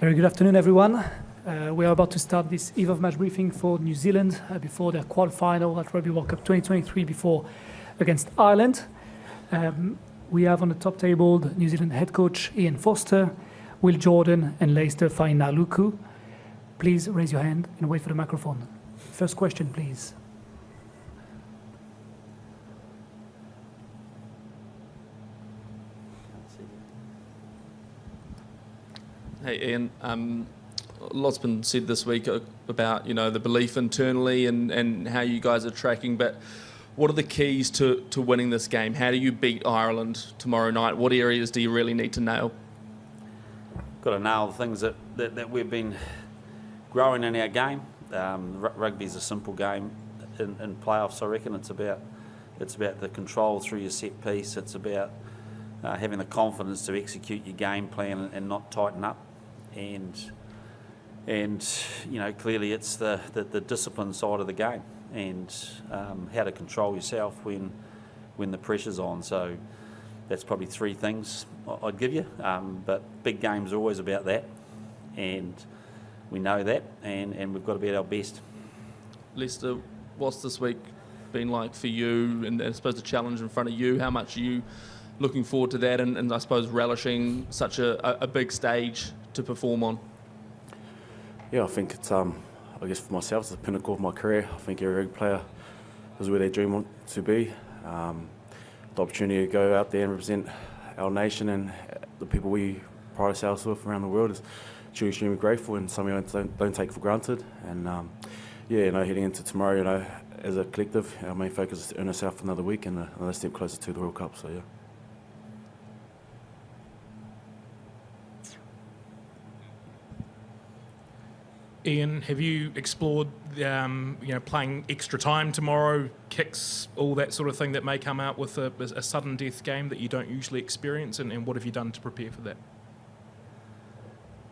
Very good afternoon, everyone. We are about to start this eve of match briefing for New Zealand before their quarterfinal at Rugby World Cup 2023 against Ireland. We have on the top table the New Zealand head coach Ian Foster, Will Jordan and Leicester Fainaluku. Please raise your hand and wait for the microphone. First question, please. Hey Ian, lots been said this week about the belief internally and how you guys are tracking, but what are the keys to winning this game? How do you beat Ireland tomorrow night? What areas do you really need to nail? Got to nail the things that we've been growing in our game. Rugby's a simple game in playoffs. I reckon it's about the control through your set piece. It's about having the confidence to execute your game plan and not tighten up. And clearly it's the discipline side of the game and how to control yourself when the pressure's on. So that's probably three things I'd give you. But big games are always about that, and we know that, and we've got to be at our best. Leicester, what's this week been like for you, and I suppose the challenge in front of you? How much are you looking forward to that, and I suppose relishing such a big stage to perform on? Yeah, I think it's, I guess for myself, it's the pinnacle of my career. I think every rugby player is where they dream to be. The opportunity to go out there and represent our nation and the people we pride ourselves with around the world is truly extremely grateful and something I don't take for granted. And heading into tomorrow, as a collective, our main focus is to earn ourselves another week and another step closer to the World Cup. So yeah. Ian, have you explored, playing extra time tomorrow, kicks, all that sort of thing that may come out with a sudden death game that you don't usually experience, and what have you done to prepare for that?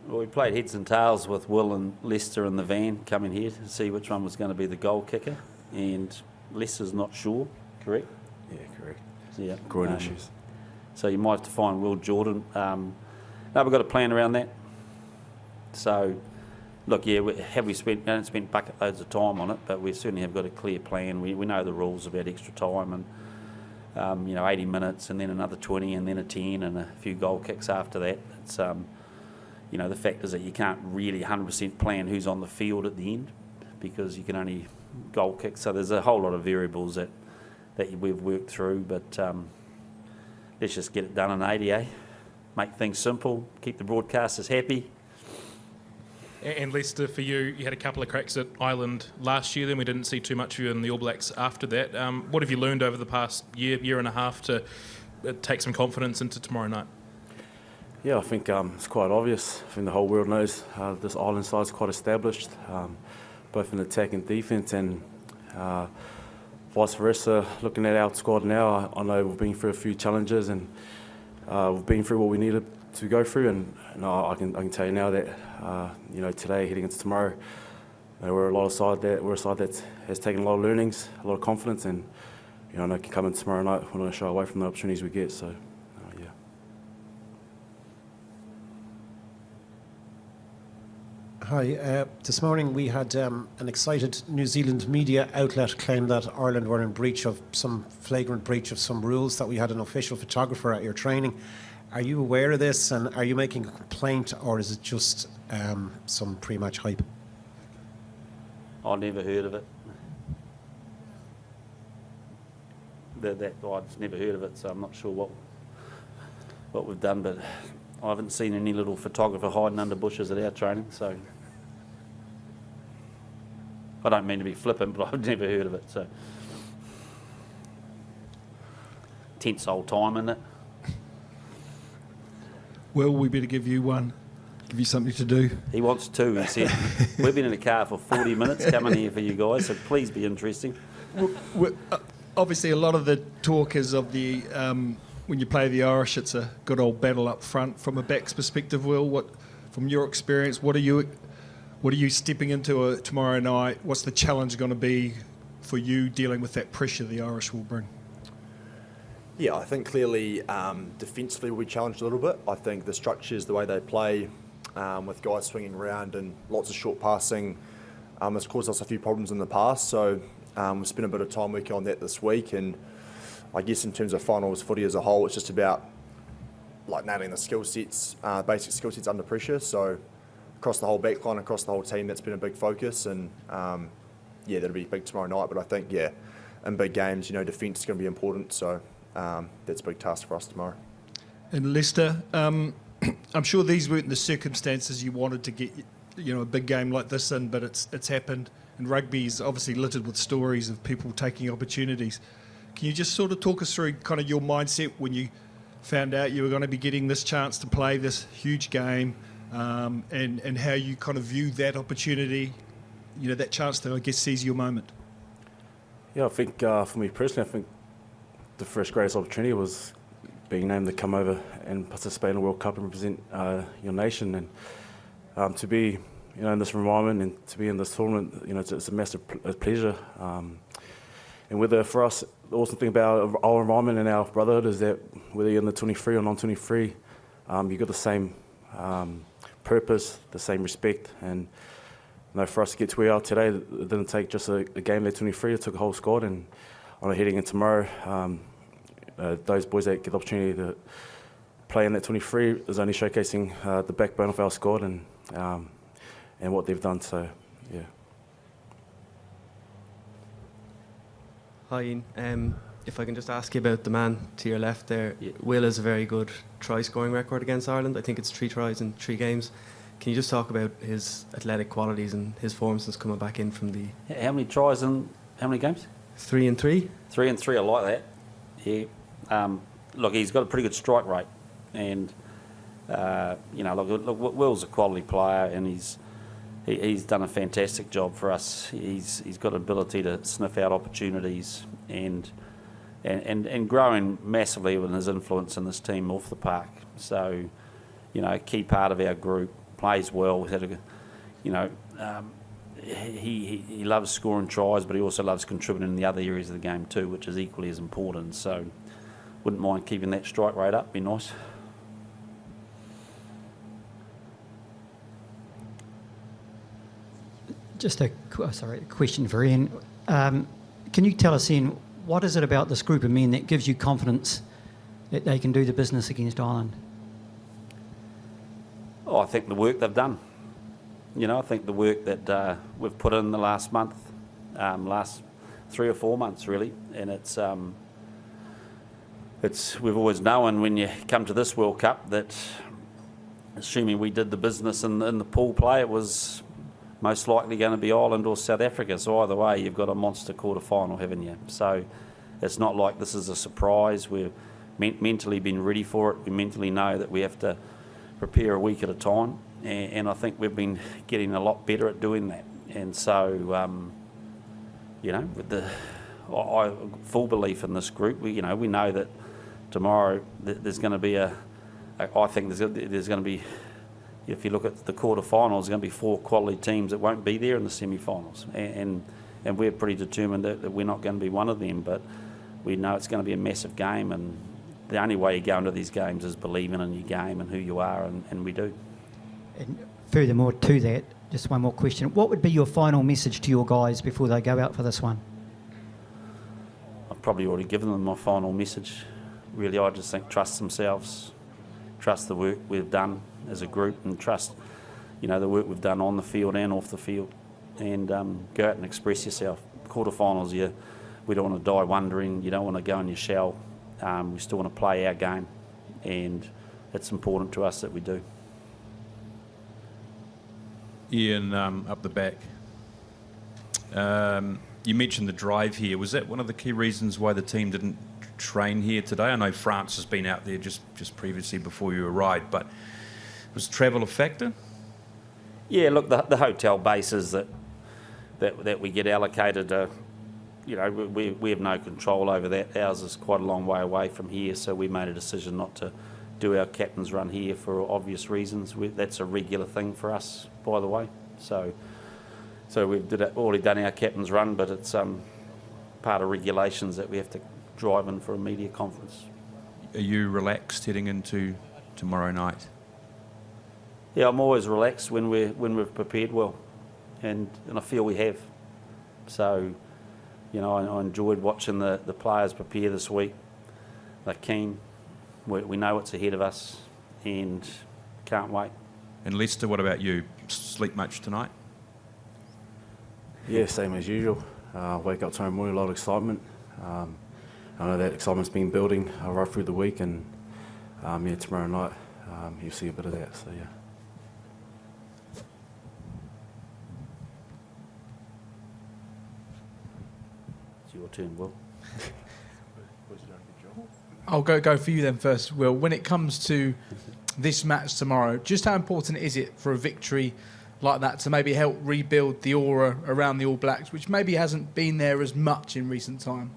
Well, we played heads and tails with Will and Leicester in the van coming here to see which one was going to be the goal kicker, and Leicester's not sure, correct? Yeah, correct. Yeah. Groin issues. So you might have to find Will Jordan. No, we've got a plan around that. So, look, yeah, we haven't spent bucket loads of time on it, but we certainly have got a clear plan. We know the rules about extra time and, 80 minutes and then another 20 and then a 10 and a few goal kicks after that. It's, the fact is that you can't really 100% plan who's on the field at the end because you can only goal kick. So there's a whole lot of variables that we've worked through, but let's just get it done in 80, eh? Make things simple, keep the broadcasters happy. And Leicester, for you, you had a couple of cracks at Ireland last year, then we didn't see too much of you in the All Blacks after that. What have you learned over the past year and a half to take some confidence into tomorrow night? Yeah, I think it's quite obvious. I think the whole world knows this Ireland side is quite established, both in attack and defence, and vice versa. Looking at our squad now, I know we've been through a few challenges and we've been through what we needed to go through, and I can tell you now that today heading into tomorrow, we're a side that has taken a lot of learnings, a lot of confidence, and I know can come in tomorrow night. We're not going to shy away from the opportunities we get. So yeah. Hi, this morning we had an excited New Zealand media outlet claim that Ireland were in flagrant breach of some rules, that we had an official photographer at your training. Are you aware of this, and are you making a complaint, or is it just some pre-match hype? I've never heard of it. I've never heard of it, so I'm not sure what we've done, but I haven't seen any little photographer hiding under bushes at our training, so I don't mean to be flippant, but I've never heard of it, so tense old time, isn't it? Well, we better give you something to do. He wants two, he said. We've been in the car for 40 minutes coming here for you guys, so please be interesting. Obviously, a lot of the talk is of the when you play the Irish, it's a good old battle up front. From a back's perspective, Will, from your experience, what are you stepping into tomorrow night? What's the challenge going to be for you dealing with that pressure the Irish will bring? Yeah, I think clearly defensively we'll be challenged a little bit. I think the structures, the way they play, with guys swinging around and lots of short passing. It's caused us a few problems in the past, so we've spent a bit of time working on that this week. And I guess in terms of finals footy as a whole, it's just about like nailing the skill sets, basic skill sets under pressure. So across the whole backline, across the whole team, that's been a big focus. And yeah, that'll be big tomorrow night. But I think, yeah, in big games, defence is going to be important. So that's a big task for us tomorrow. And Leicester, I'm sure these weren't the circumstances you wanted to get, a big game like this in, but it's happened. And rugby is obviously littered with stories of people taking opportunities. Can you just sort of talk us through kind of your mindset when you found out you were going to be getting this chance to play this huge game, and how you kind of view that opportunity, that chance to, I guess, seize your moment? Yeah, I think for me personally, I think the first greatest opportunity was being named to come over and participate in the World Cup and represent your nation, and to be in this environment and to be in this tournament, it's a massive pleasure. And whether for us, the awesome thing about our environment and our brotherhood is that whether you're in the 23 or non-23, you've got the same purpose, the same respect. And for us to get to where we are today, it didn't take just a game there 23, it took a whole squad. And on heading in tomorrow, those boys that get the opportunity to play in that 23 is only showcasing the backbone of our squad and what they've done. So, yeah. Hi Ian, if I can just ask you about the man to your left there. Will has a very good try scoring record against Ireland. I think it's 3 tries in 3 games. Can you just talk about his athletic qualities and his form since coming back in from the... How many tries in how many games? 3 and 3. 3 and 3, I like that. Yeah. Look, he's got a pretty good strike rate, and look, Will's a quality player, and he's done a fantastic job for us. He's got an ability to sniff out opportunities and growing massively with his influence in this team off the park. So, a key part of our group, plays well. He loves scoring tries, but he also loves contributing in the other areas of the game too, which is equally as important. So, wouldn't mind keeping that strike rate up. Be nice. Just a question for Ian. Can you tell us, Ian, what is it about this group of men that gives you confidence that they can do the business against Ireland? Oh, I think the work they've done. I think the work that we've put in the last month, last 3 or 4 months really, and it's we've always known when you come to this World Cup that, assuming we did the business in the pool play, it was most likely going to be Ireland or South Africa. So either way, you've got a monster quarterfinal, haven't you? So it's not like this is a surprise. We've mentally been ready for it. We mentally know that we have to prepare a week at a time, and I think we've been getting a lot better at doing that. And so, with the full belief in this group, we know that tomorrow there's going to be I think there's going to be, if you look at the quarterfinals, there's going to be 4 quality teams that won't be there in the semi-finals, and we're pretty determined that we're not going to be one of them. But we know it's going to be a massive game, and the only way you go into these games is believing in your game and who you are, and we do. And furthermore to that, just one more question. What would be your final message to your guys before they go out for this one? I've probably already given them my final message. Really, I just think trust themselves, trust the work we've done as a group, and trust, the work we've done on the field and off the field, and go out and express yourself. Quarterfinals, we don't want to die wondering. You don't want to go in your shell. We still want to play our game, and it's important to us that we do. Ian, up the back. You mentioned the drive here. Was that one of the key reasons why the team didn't train here today? I know France has been out there just previously before you arrived, but was travel a factor? Yeah, look, the hotel bases that we get allocated, we have no control over that. Ours is quite a long way away from here, so we made a decision not to do our captain's run here for obvious reasons. That's a regular thing for us, by the way. So we've already done our captain's run, but it's part of regulations that we have to drive in for a media conference. Are you relaxed heading into tomorrow night? Yeah, I'm always relaxed when we've prepared well, and I feel we have. So, you know, I enjoyed watching the players prepare this week. They're keen. We know what's ahead of us, and can't wait. And Lester, what about you? Sleep much tonight? Yeah, same as usual. Wake up tomorrow morning, a lot of excitement. I know that excitement's been building right through the week, and tomorrow night you'll see a bit of that. So yeah. It's your turn, Will. I'll go for you then first, Will. When it comes to this match tomorrow, just how important is it for a victory like that to maybe help rebuild the aura around the All Blacks, which maybe hasn't been there as much in recent time?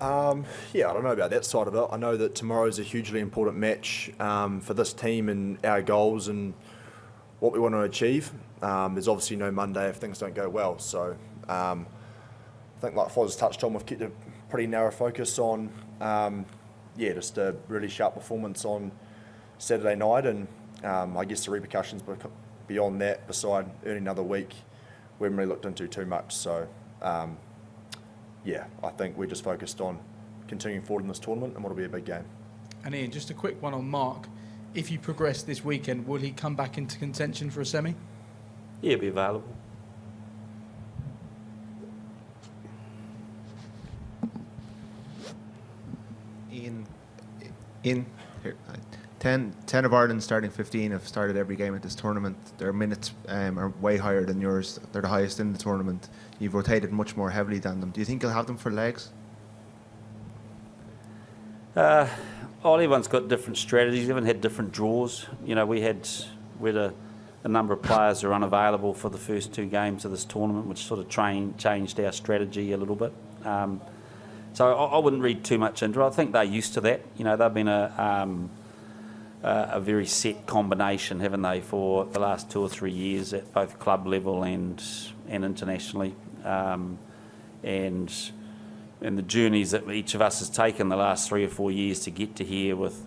Yeah, I don't know about that side of it. I know that tomorrow's a hugely important match for this team and our goals and what we want to achieve. There's obviously no Monday if things don't go well. So I think, like Foz touched on, we've kept a pretty narrow focus on, just a really sharp performance on Saturday night. And I guess the repercussions beyond that, beside earning another week, we haven't really looked into too much. So I think we're just focused on continuing forward in this tournament and what'll be a big game. And Ian, just a quick one on Mark. If you progress this weekend, will he come back into contention for a semi? Yeah, he'll be available. Ian, here, 10 of Ireland's starting 15 have started every game at this tournament. Their minutes are way higher than yours. They're the highest in the tournament. You've rotated much more heavily than them. Do you think you'll have them for legs? Everyone's got different strategies. Everyone had different draws. You know, we had a number of players who are unavailable for the first 2 games of this tournament, which sort of changed our strategy a little bit. So I wouldn't read too much into it. I think they're used to that. You know, they've been a very set combination, haven't they, for the last 2 or 3 years at both club level and internationally. And the journeys that each of us has taken the last 3 or 4 years to get to here with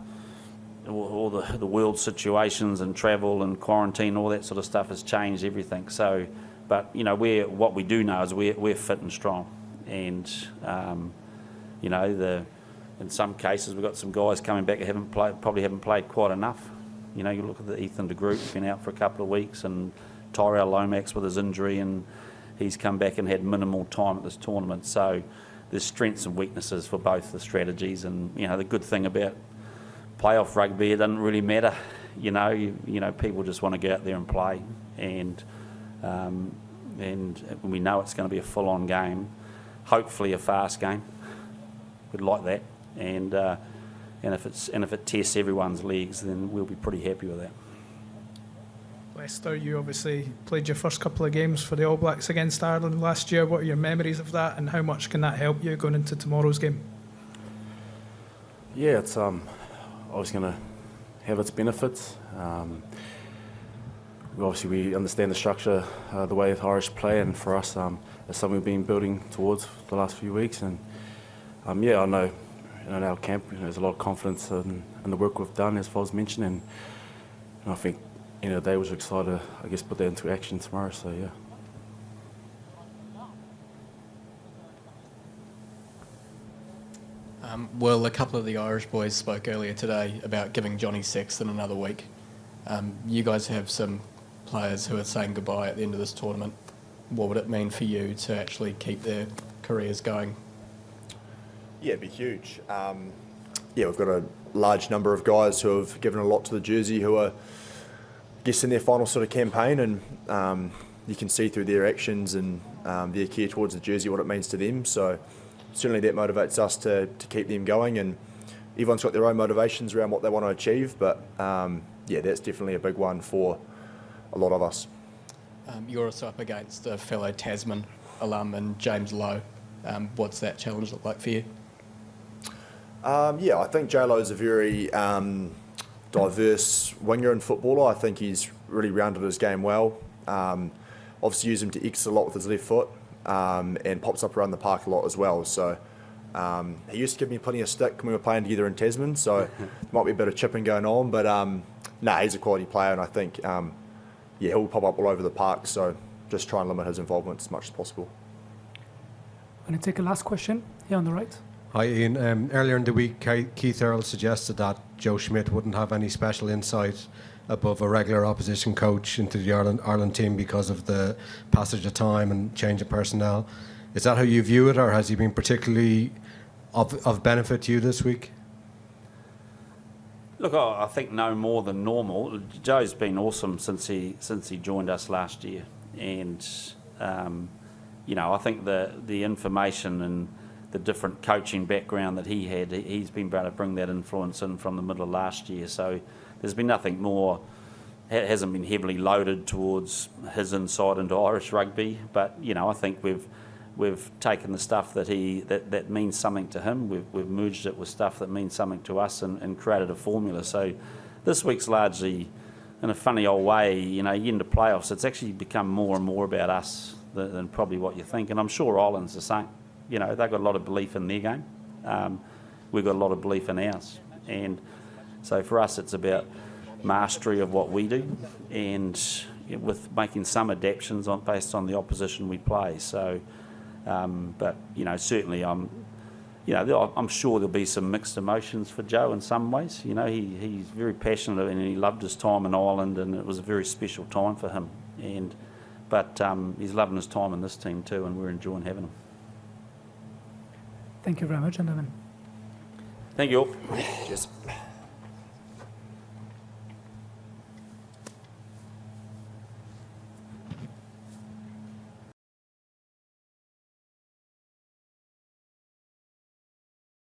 all the world situations and travel and quarantine, all that sort of stuff has changed everything. So, but you know, what we do know is we're fit and strong, and you know, in some cases we've got some guys coming back who probably haven't played quite enough. You know, you look at the Ethan de Groot, been out for a couple of weeks, and Tyrell Lomax with his injury, and he's come back and had minimal time at this tournament. So there's strengths and weaknesses for both the strategies, and you know, the good thing about playoff rugby, it doesn't really matter. You know, people just want to get out there and play, and we know it's going to be a full-on game, hopefully a fast game. We'd like that, and if it tests everyone's legs, then we'll be pretty happy with that. Lester, you obviously played your first couple of games for the All Blacks against Ireland last year. What are your memories of that, and how much can that help you going into tomorrow's game? Yeah, it's obviously going to have its benefits. We understand the structure, the way the Irish play, and for us, it's something we've been building towards for the last few weeks. And I know in our camp, there's a lot of confidence in the work we've done, as Foz mentioned, and I think they was excited to, I guess, put that into action tomorrow. So yeah. Well, a couple of the Irish boys spoke earlier today about giving Johnny Sexton another week. You guys have some players who are saying goodbye at the end of this tournament. What would it mean for you to actually keep their careers going? Yeah, it'd be huge. We've got a large number of guys who have given a lot to the jersey, who are, I guess, in their final sort of campaign, and you can see through their actions and their care towards the jersey what it means to them. So certainly that motivates us to keep them going, and everyone's got their own motivations around what they want to achieve, but that's definitely a big one for a lot of us. You're also up against a fellow Tasman alum and James Lowe. What's that challenge look like for you? I think J-Lo is a very diverse winger and footballer. I think he's really rounded his game well. Obviously use him to X a lot with his left foot, and pops up around the park a lot as well. So he used to give me plenty of stick when we were playing together in Tasman, so there might be a bit of chipping going on, but he's a quality player, and I think he'll pop up all over the park. So just try and limit his involvement as much as possible. I'm going to take a last question here on the right. Hi, Ian. Earlier in the week, Keith Earl suggested that Joe Schmidt wouldn't have any special insight above a regular opposition coach into the Ireland team because of the passage of time and change of personnel. Is that how you view it, or has he been particularly of benefit to you this week? Look, I think no more than normal. Joe's been awesome since he joined us last year, and I think the information and the different coaching background that he had, he's been able to bring that influence in from the middle of last year. So there's been nothing more. It hasn't been heavily loaded towards his insight into Irish rugby, but I think we've taken the stuff that means something to him. We've merged it with stuff that means something to us and created a formula. So this week's largely, in a funny old way, you get into playoffs, it's actually become more and more about us than probably what you think. And I'm sure Ireland's the same. They've got a lot of belief in their game. We've got a lot of belief in ours. And so for us, it's about mastery of what we do and with making some adaptations based on the opposition we play. So, but certainly I'm sure there'll be some mixed emotions for Joe in some ways. He's very passionate and he loved his time in Ireland, and it was a very special time for him. But he's loving his time in this team too, and we're enjoying having him. Thank you very much, gentlemen. Thank you all. Cheers.